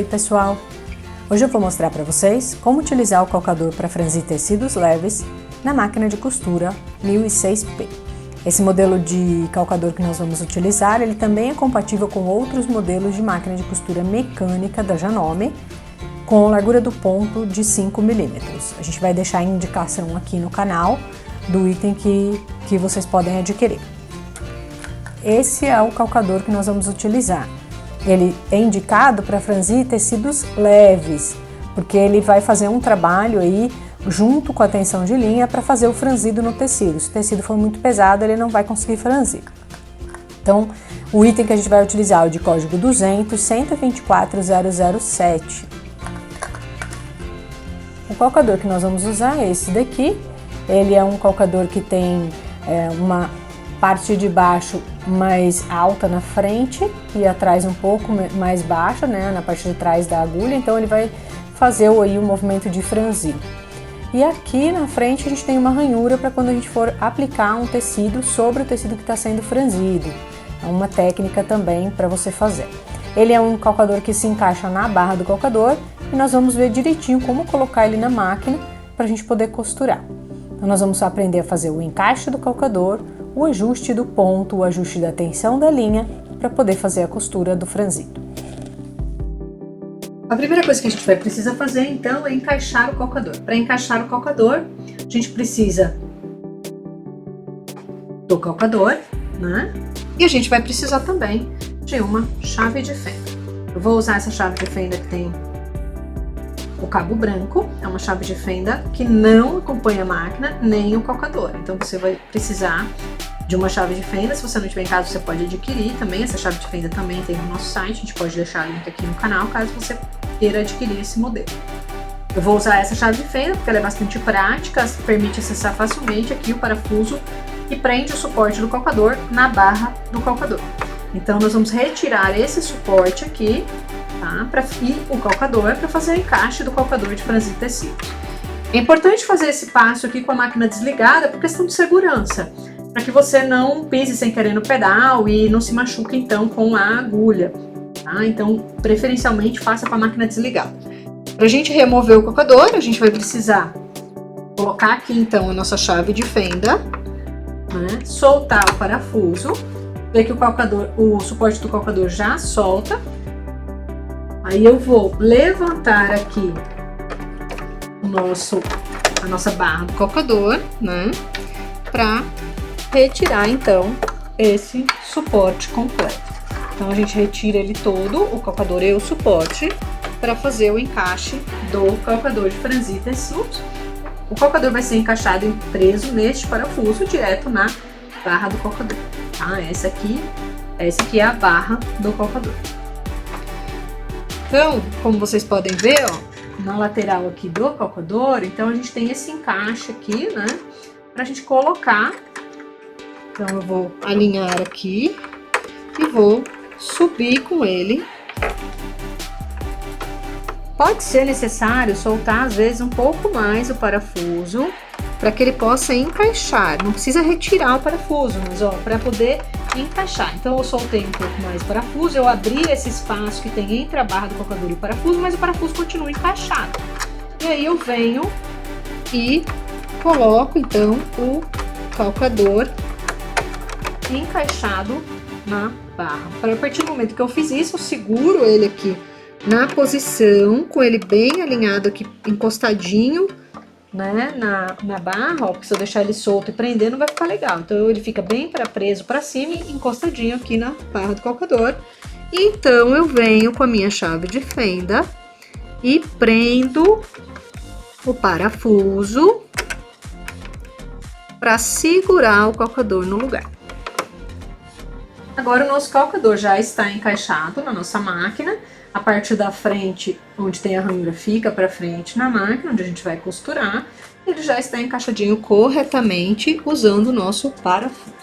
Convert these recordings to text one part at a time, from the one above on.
Oi pessoal! Hoje eu vou mostrar para vocês como utilizar o calcador para franzir tecidos leves na máquina de costura 1006P. Esse modelo de calcador que nós vamos utilizar, ele também é compatível com outros modelos de máquina de costura mecânica da Janome, com largura do ponto de 5 mm. A gente vai deixar a indicação aqui no canal do item que vocês podem adquirir. Esse é o calcador que nós vamos utilizar. Ele é indicado para franzir tecidos leves, porque ele vai fazer um trabalho aí junto com a tensão de linha para fazer o franzido no tecido. Se o tecido for muito pesado, ele não vai conseguir franzir. Então, o item que a gente vai utilizar é o de código 200-124007. O calcador que nós vamos usar é esse daqui. Ele é um calcador que tem uma parte de baixo mais alta na frente e atrás um pouco mais baixa, né, na parte de trás da agulha, então ele vai fazer aí o movimento de franzir. E aqui na frente a gente tem uma ranhura para quando a gente for aplicar um tecido sobre o tecido que está sendo franzido. É uma técnica também para você fazer. Ele é um calcador que se encaixa na barra do calcador e nós vamos ver direitinho como colocar ele na máquina para a gente poder costurar. Então nós vamos aprender a fazer o encaixe do calcador, o ajuste do ponto, o ajuste da tensão da linha para poder fazer a costura do franzido. A primeira coisa que a gente vai precisar fazer então é encaixar o calcador. Para encaixar o calcador, a gente precisa do calcador, né? E a gente vai precisar também de uma chave de fenda. Eu vou usar essa chave de fenda que tem o cabo branco, é uma chave de fenda que não acompanha a máquina nem o calcador. Então você vai precisar de uma chave de fenda. Se você não tiver em casa, você pode adquirir também. Essa chave de fenda também tem no nosso site, a gente pode deixar o link aqui no canal caso você queira adquirir esse modelo. Eu vou usar essa chave de fenda porque ela é bastante prática, permite acessar facilmente aqui o parafuso e prende o suporte do calcador na barra do calcador. Então nós vamos retirar esse suporte aqui, tá? E o calcador para fazer o encaixe do calcador de franzir tecidos. É importante fazer esse passo aqui com a máquina desligada por questão de segurança, para que você não pise sem querer no pedal e não se machuque então com a agulha, tá? Então preferencialmente faça com a máquina desligada. Para a gente remover o calcador, a gente vai precisar colocar aqui então a nossa chave de fenda, né? Soltar o parafuso, ver que o suporte do calcador já solta. Aí eu vou levantar aqui a nossa barra do calcador, né, para retirar então esse suporte completo. Então a gente retira ele todo, o calcador e o suporte, para fazer o encaixe do calcador de franzir tecidos. O calcador vai ser encaixado e preso neste parafuso direto na barra do calcador, tá? Essa aqui é a barra do calcador. Então, como vocês podem ver, ó, na lateral aqui do calcador, então a gente tem esse encaixe aqui, né, pra gente colocar. Então eu vou alinhar aqui e vou subir com ele. Pode ser necessário soltar às vezes um pouco mais o parafuso para que ele possa encaixar. Não precisa retirar o parafuso, mas ó, para poder encaixar. Então eu soltei um pouco mais o parafuso, eu abri esse espaço que tem entre a barra do calcador e o parafuso, mas o parafuso continua encaixado. E aí eu venho e coloco então o calcador encaixado na barra. A partir do momento que eu fiz isso, eu seguro ele aqui na posição, com ele bem alinhado aqui, encostadinho, né, na barra, ó, porque se eu deixar ele solto e prender não vai ficar legal. Então ele fica bem preso para cima e encostadinho aqui na barra do calcador. E então eu venho com a minha chave de fenda e prendo o parafuso para segurar o calcador no lugar. Agora o nosso calcador já está encaixado na nossa máquina. A parte da frente, onde tem a ranhura, fica para frente na máquina, onde a gente vai costurar. Ele já está encaixadinho corretamente usando o nosso parafuso.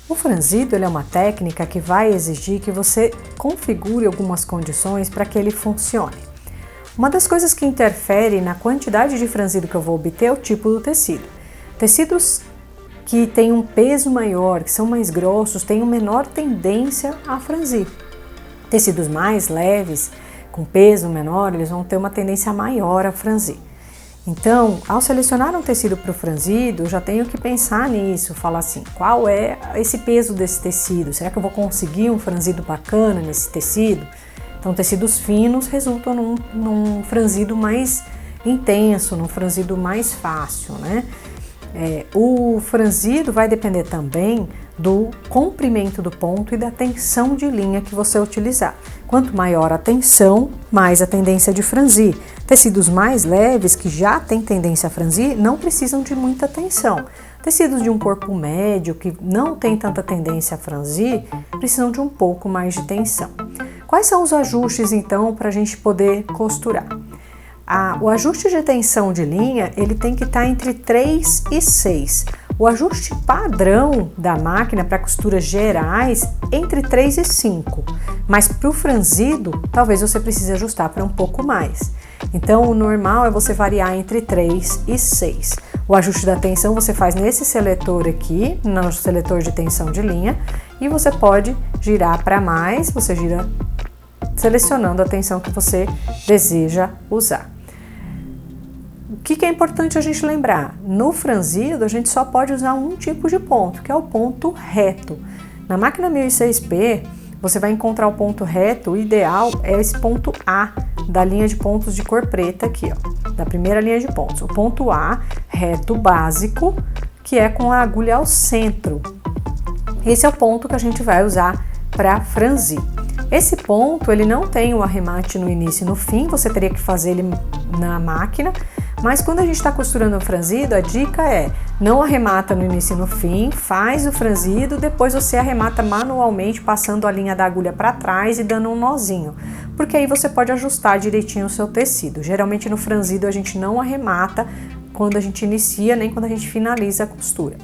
O franzido ele é uma técnica que vai exigir que você configure algumas condições para que ele funcione. Uma das coisas que interfere na quantidade de franzido que eu vou obter é o tipo do tecido. Tecidos que têm um peso maior, que são mais grossos, têm uma menor tendência a franzir. Tecidos mais leves, com peso menor, eles vão ter uma tendência maior a franzir. Então, ao selecionar um tecido para o franzido, eu já tenho que pensar nisso, falar assim, qual é esse peso desse tecido? Será que eu vou conseguir um franzido bacana nesse tecido? Então, tecidos finos resultam num franzido mais intenso, num franzido mais fácil, né? O franzido vai depender também do comprimento do ponto e da tensão de linha que você utilizar. Quanto maior a tensão, mais a tendência de franzir. Tecidos mais leves, que já têm tendência a franzir, não precisam de muita tensão. Tecidos de um corpo médio, que não tem tanta tendência a franzir, precisam de um pouco mais de tensão. Quais são os ajustes, então, para a gente poder costurar? O ajuste de tensão de linha, ele tem que estar entre 3 e 6. O ajuste padrão da máquina para costuras gerais, entre 3 e 5. Mas para o franzido, talvez você precise ajustar para um pouco mais. Então, o normal é você variar entre 3 e 6. O ajuste da tensão você faz nesse seletor aqui, no seletor de tensão de linha, e você pode girar para mais, você gira selecionando a tensão que você deseja usar. O que é importante a gente lembrar? No franzido, a gente só pode usar um tipo de ponto, que é o ponto reto. Na máquina 1006P, você vai encontrar o ponto reto, o ideal é esse ponto A, da linha de pontos de cor preta aqui, ó, da primeira linha de pontos. O ponto A, reto básico, que é com a agulha ao centro. Esse é o ponto que a gente vai usar para franzir. Esse ponto, ele não tem o arremate no início e no fim, você teria que fazer ele na máquina, mas quando a gente está costurando o franzido, a dica é não arremata no início e no fim, faz o franzido, depois você arremata manualmente, passando a linha da agulha para trás e dando um nozinho, porque aí você pode ajustar direitinho o seu tecido. Geralmente no franzido a gente não arremata quando a gente inicia, nem quando a gente finaliza a costura.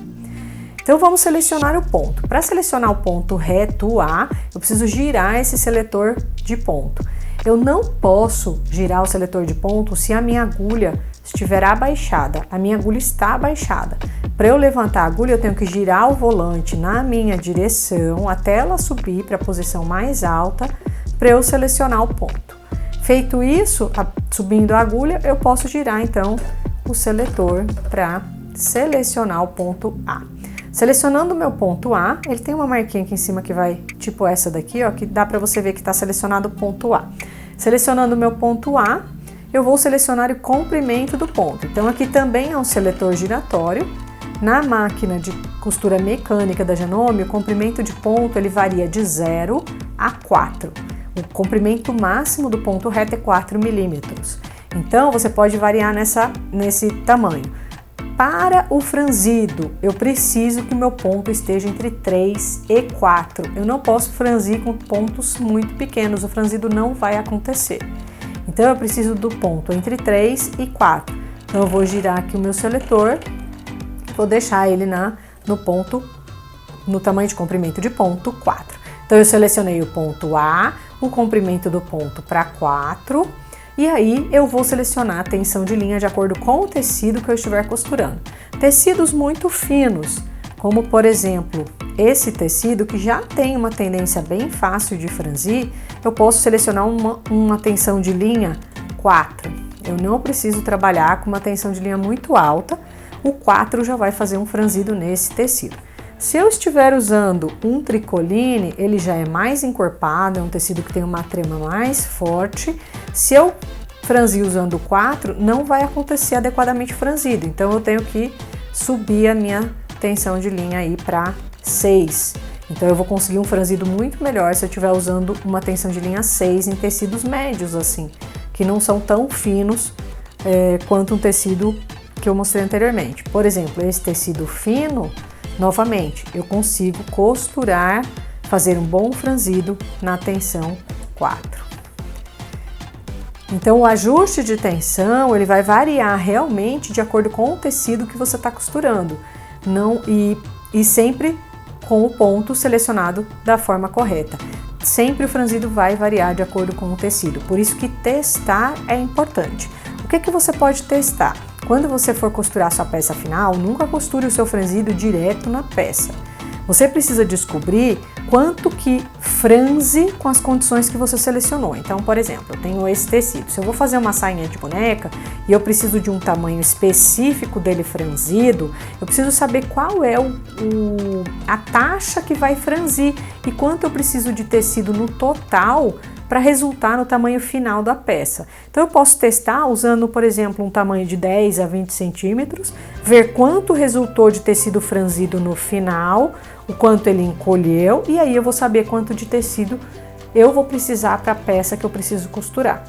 Então vamos selecionar o ponto. Para selecionar o ponto reto A, eu preciso girar esse seletor de ponto. Eu não posso girar o seletor de ponto se a minha agulha estiver abaixada. A minha agulha está abaixada. Para eu levantar a agulha, eu tenho que girar o volante na minha direção até ela subir para a posição mais alta para eu selecionar o ponto. Feito isso, subindo a agulha, eu posso girar então o seletor para selecionar o ponto A. Selecionando o meu ponto A, ele tem uma marquinha aqui em cima que vai, tipo essa daqui, ó, que dá para você ver que está selecionado o ponto A. Selecionando o meu ponto A, eu vou selecionar o comprimento do ponto. Então aqui também é um seletor giratório. Na máquina de costura mecânica da Janome, o comprimento de ponto ele varia de 0 a 4. O comprimento máximo do ponto reto é 4 milímetros. Então você pode variar nesse tamanho. Para o franzido, eu preciso que o meu ponto esteja entre 3 e 4. Eu não posso franzir com pontos muito pequenos, o franzido não vai acontecer. Então eu preciso do ponto entre 3 e 4. Então eu vou girar aqui o meu seletor, vou deixar ele no tamanho de comprimento de ponto 4. Então eu selecionei o ponto A, o comprimento do ponto para 4. E aí eu vou selecionar a tensão de linha de acordo com o tecido que eu estiver costurando. Tecidos muito finos, como por exemplo esse tecido que já tem uma tendência bem fácil de franzir, eu posso selecionar uma tensão de linha 4. Eu não preciso trabalhar com uma tensão de linha muito alta, o 4 já vai fazer um franzido nesse tecido. Se eu estiver usando um tricoline, ele já é mais encorpado, é um tecido que tem uma trema mais forte. Se eu franzir usando o 4, não vai acontecer adequadamente franzido. Então eu tenho que subir a minha tensão de linha aí para 6. Então eu vou conseguir um franzido muito melhor se eu estiver usando uma tensão de linha 6 em tecidos médios assim, que não são tão finos quanto um tecido que eu mostrei anteriormente. Por exemplo, esse tecido fino, novamente, eu consigo costurar, fazer um bom franzido na tensão 4. Então, o ajuste de tensão, ele vai variar realmente de acordo com o tecido que você está costurando. E sempre com o ponto selecionado da forma correta. sempre o franzido vai variar de acordo com o tecido, por isso que testar é importante. O que você pode testar? Quando você for costurar sua peça final, nunca costure o seu franzido direto na peça. Você precisa descobrir quanto que franze com as condições que você selecionou. Então, por exemplo, eu tenho esse tecido. Se eu vou fazer uma sainha de boneca e eu preciso de um tamanho específico dele franzido, eu preciso saber qual é a taxa que vai franzir e quanto eu preciso de tecido no total para resultar no tamanho final da peça. Então eu posso testar usando, por exemplo, um tamanho de 10 a 20 centímetros, ver quanto resultou de tecido franzido no final, o quanto ele encolheu, e aí eu vou saber quanto de tecido eu vou precisar para a peça que eu preciso costurar.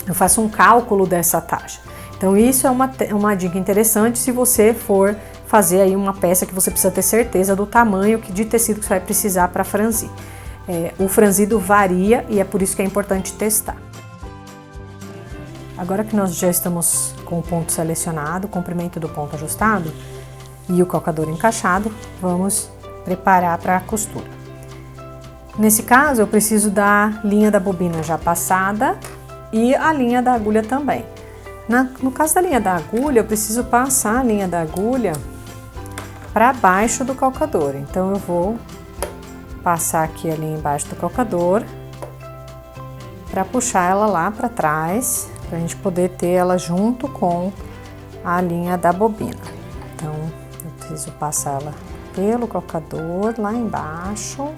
Eu faço um cálculo dessa taxa. Então isso é uma dica interessante se você for fazer aí uma peça que você precisa ter certeza do tamanho de tecido que você vai precisar para franzir. O franzido varia e é por isso que é importante testar. Agora que nós já estamos com o ponto selecionado, o comprimento do ponto ajustado e o calcador encaixado, vamos preparar para a costura. Nesse caso, eu preciso da linha da bobina já passada e a linha da agulha também. No caso da linha da agulha, eu preciso passar a linha da agulha para baixo do calcador. Então, eu vou passar aqui a linha embaixo do calcador para puxar ela lá para trás, para a gente poder ter ela junto com a linha da bobina. Então, eu preciso passar ela pelo calcador lá embaixo.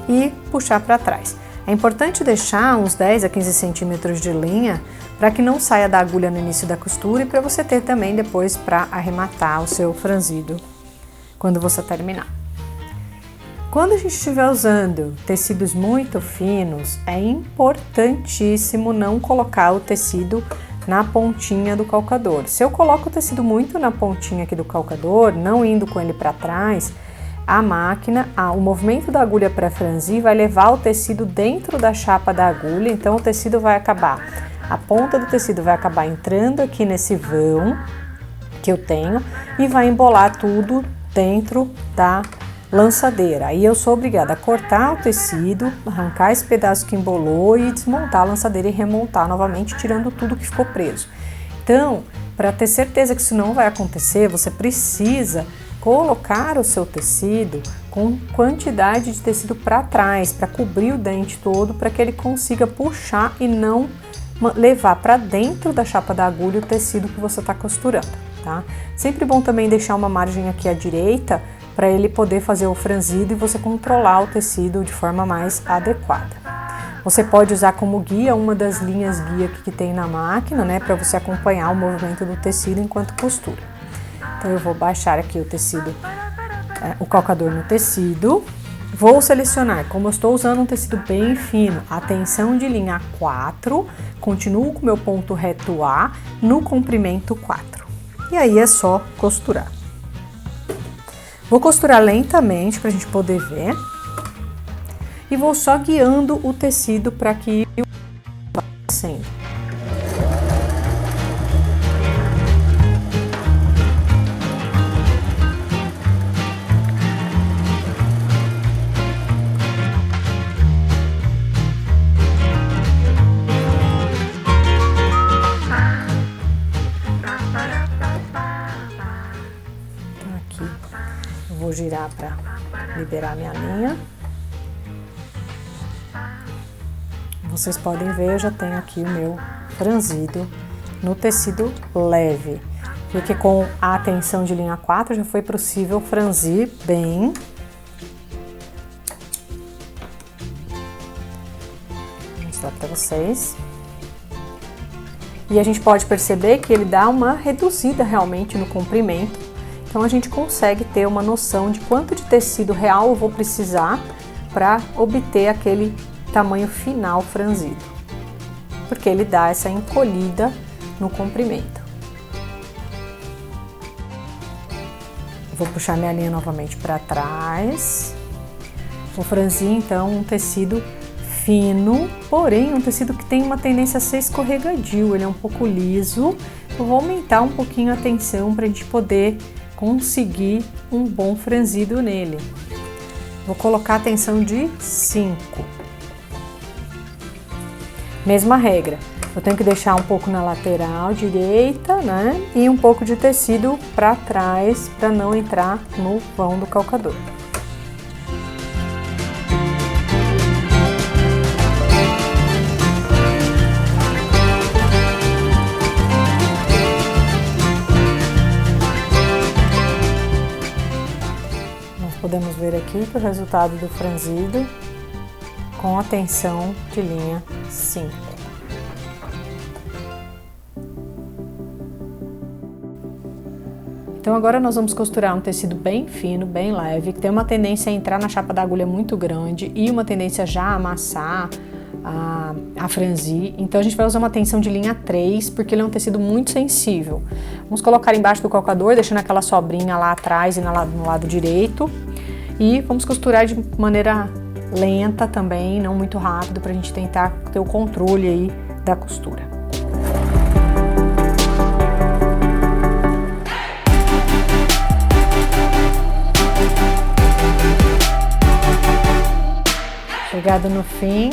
E puxar para trás. É importante deixar uns 10 a 15 centímetros de linha para que não saia da agulha no início da costura e para você ter também depois para arrematar o seu franzido quando você terminar. Quando a gente estiver usando tecidos muito finos, é importantíssimo não colocar o tecido na pontinha do calcador. Se eu coloco o tecido muito na pontinha aqui do calcador, não indo com ele para trás, a máquina, o movimento da agulha para franzir vai levar o tecido dentro da chapa da agulha, então o tecido vai acabar, a ponta do tecido vai acabar entrando aqui nesse vão que eu tenho e vai embolar tudo dentro da lançadeira. Aí eu sou obrigada a cortar o tecido, arrancar esse pedaço que embolou e desmontar a lançadeira e remontar novamente, tirando tudo que ficou preso. Então, para ter certeza que isso não vai acontecer, você precisa colocar o seu tecido com quantidade de tecido para trás, para cobrir o dente todo, para que ele consiga puxar e não levar para dentro da chapa da agulha o tecido que você está costurando, tá? Sempre bom também deixar uma margem aqui à direita para ele poder fazer o franzido e você controlar o tecido de forma mais adequada. Você pode usar como guia uma das linhas guia que tem na máquina, né, para você acompanhar o movimento do tecido enquanto costura. Então eu vou baixar aqui o tecido, o calcador no tecido, vou selecionar, como eu estou usando um tecido bem fino, a tensão de linha 4, continuo com o meu ponto reto A no comprimento 4. E aí é só costurar. Vou costurar lentamente para a gente poder ver e vou só guiando o tecido para que vá descendo. Vou girar para liberar minha linha. Vocês podem ver, eu já tenho aqui o meu franzido no tecido leve, porque com a tensão de linha 4 já foi possível franzir bem. Vou mostrar para vocês. E a gente pode perceber que ele dá uma reduzida realmente no comprimento. Então a gente consegue ter uma noção de quanto de tecido real eu vou precisar para obter aquele tamanho final franzido, porque ele dá essa encolhida no comprimento. Vou puxar minha linha novamente para trás. Vou franzir então um tecido fino, porém um tecido que tem uma tendência a ser escorregadio, ele é um pouco liso. Eu vou aumentar um pouquinho a tensão para a gente poder conseguir um bom franzido nele. Vou colocar a tensão de 5. Mesma regra, eu tenho que deixar um pouco na lateral direita, né? E um pouco de tecido para trás, para não entrar no vão do calcador. Podemos ver aqui que o resultado do franzido com a tensão de linha 5. Então agora nós vamos costurar um tecido bem fino, bem leve, que tem uma tendência a entrar na chapa da agulha muito grande e uma tendência já a amassar, a franzir. Então a gente vai usar uma tensão de linha 3, porque ele é um tecido muito sensível. Vamos colocar embaixo do calcador, deixando aquela sobrinha lá atrás e no lado direito. E vamos costurar de maneira lenta também, não muito rápido, para a gente tentar ter o controle aí da costura. Chegado no fim,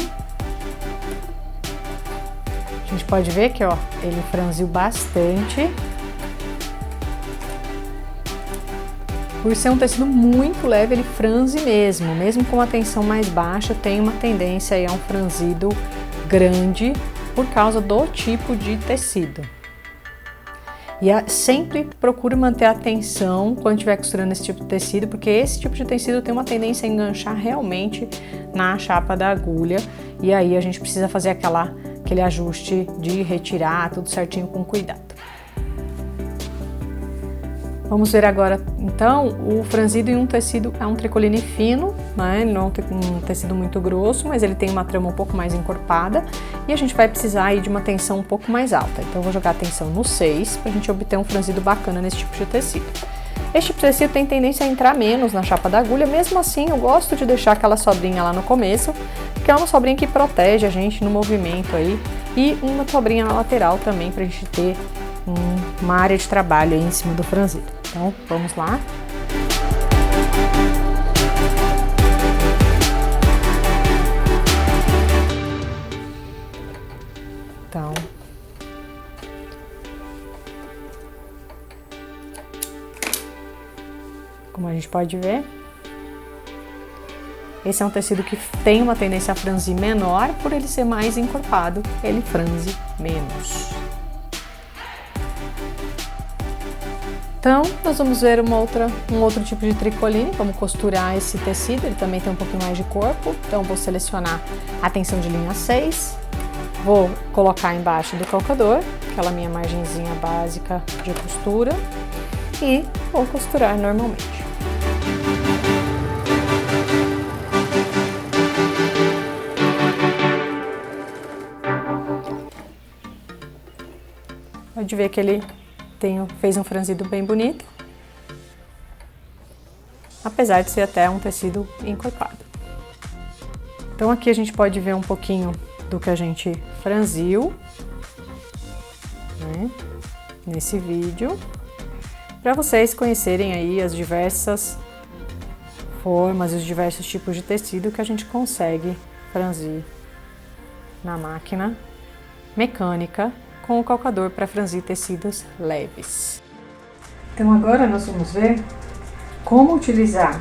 a gente pode ver que, ó, ele franziu bastante. Por ser um tecido muito leve, ele franze mesmo com uma tensão mais baixa, tem uma tendência aí a um franzido grande por causa do tipo de tecido. E sempre procure manter a tensão quando estiver costurando esse tipo de tecido, porque esse tipo de tecido tem uma tendência a enganchar realmente na chapa da agulha, e aí a gente precisa fazer aquele ajuste de retirar tudo certinho com cuidado. Vamos ver agora, então, o franzido em um tecido, é um tricoline fino, né? Não é um tecido muito grosso, mas ele tem uma trama um pouco mais encorpada e a gente vai precisar aí de uma tensão um pouco mais alta. Então, eu vou jogar a tensão no 6 para a gente obter um franzido bacana nesse tipo de tecido. Este tipo de tecido tem tendência a entrar menos na chapa da agulha, mesmo assim eu gosto de deixar aquela sobrinha lá no começo, porque é uma sobrinha que protege a gente no movimento aí, e uma sobrinha na lateral também para a gente ter uma área de trabalho aí em cima do franzido. Então, vamos lá. Então, como a gente pode ver, esse é um tecido que tem uma tendência a franzir menor, por ele ser mais encorpado, ele franze menos. Então, nós vamos ver um outro tipo de tricoline, vamos costurar esse tecido, ele também tem um pouquinho mais de corpo, então vou selecionar a tensão de linha 6, vou colocar embaixo do calcador, aquela minha margenzinha básica de costura, e vou costurar normalmente. Pode ver que ele fez um franzido bem bonito, apesar de ser até um tecido encorpado. Então aqui a gente pode ver um pouquinho do que a gente franziu, né, nesse vídeo, para vocês conhecerem aí as diversas formas e os diversos tipos de tecido que a gente consegue franzir na máquina mecânica com o calcador para franzir tecidos leves. Então agora nós vamos ver como utilizar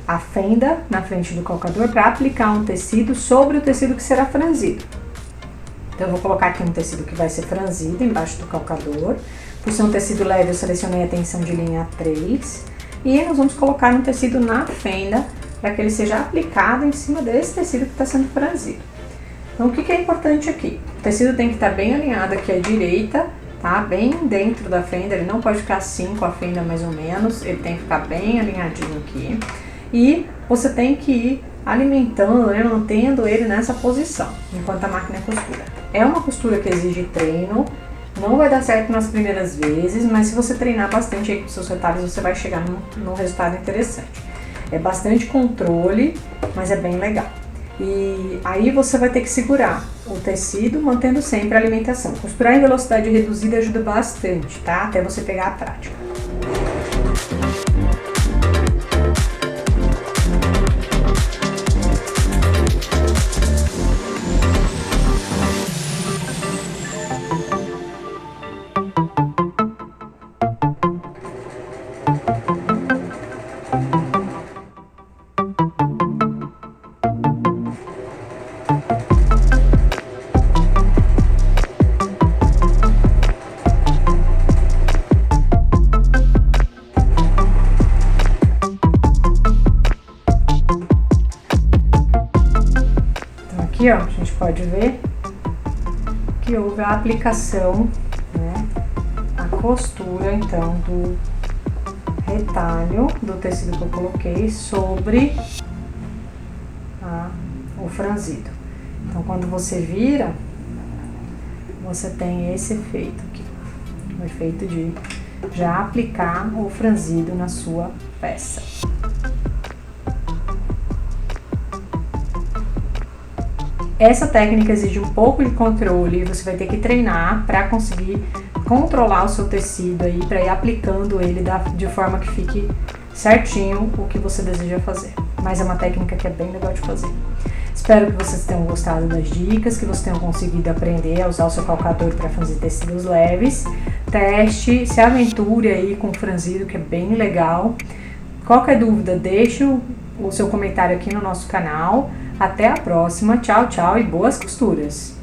a fenda na frente do calcador para aplicar um tecido sobre o tecido que será franzido. Então eu vou colocar aqui um tecido que vai ser franzido embaixo do calcador. Por ser um tecido leve, eu selecionei a tensão de linha 3. E nós vamos colocar um tecido na fenda para que ele seja aplicado em cima desse tecido que está sendo franzido. Então, o que é importante aqui? O tecido tem que estar bem alinhado aqui à direita, tá? Bem dentro da fenda, ele não pode ficar assim com a fenda mais ou menos, ele tem que ficar bem alinhadinho aqui. E você tem que ir alimentando, né, mantendo ele nessa posição, enquanto a máquina costura. É uma costura que exige treino, não vai dar certo nas primeiras vezes, mas se você treinar bastante aí com seus retalhos, você vai chegar num resultado interessante. É bastante controle, mas é bem legal. E aí você vai ter que segurar o tecido, mantendo sempre a alimentação. Costurar em velocidade reduzida ajuda bastante, tá? Até você pegar a prática. aqui, ó, a gente pode ver que houve a aplicação, né, a costura, então, do retalho do tecido que eu coloquei sobre o franzido. Então, quando você vira, você tem esse efeito aqui, o efeito de já aplicar o franzido na sua peça. Essa técnica exige um pouco de controle e você vai ter que treinar para conseguir controlar o seu tecido aí, para ir aplicando ele de forma que fique certinho o que você deseja fazer. Mas é uma técnica que é bem legal de fazer. Espero que vocês tenham gostado das dicas, que vocês tenham conseguido aprender a usar o seu calcador para fazer tecidos leves. Teste, se aventure aí com o franzido, que é bem legal. Qualquer dúvida, deixe o seu comentário aqui no nosso canal. Até a próxima, tchau, tchau e boas costuras!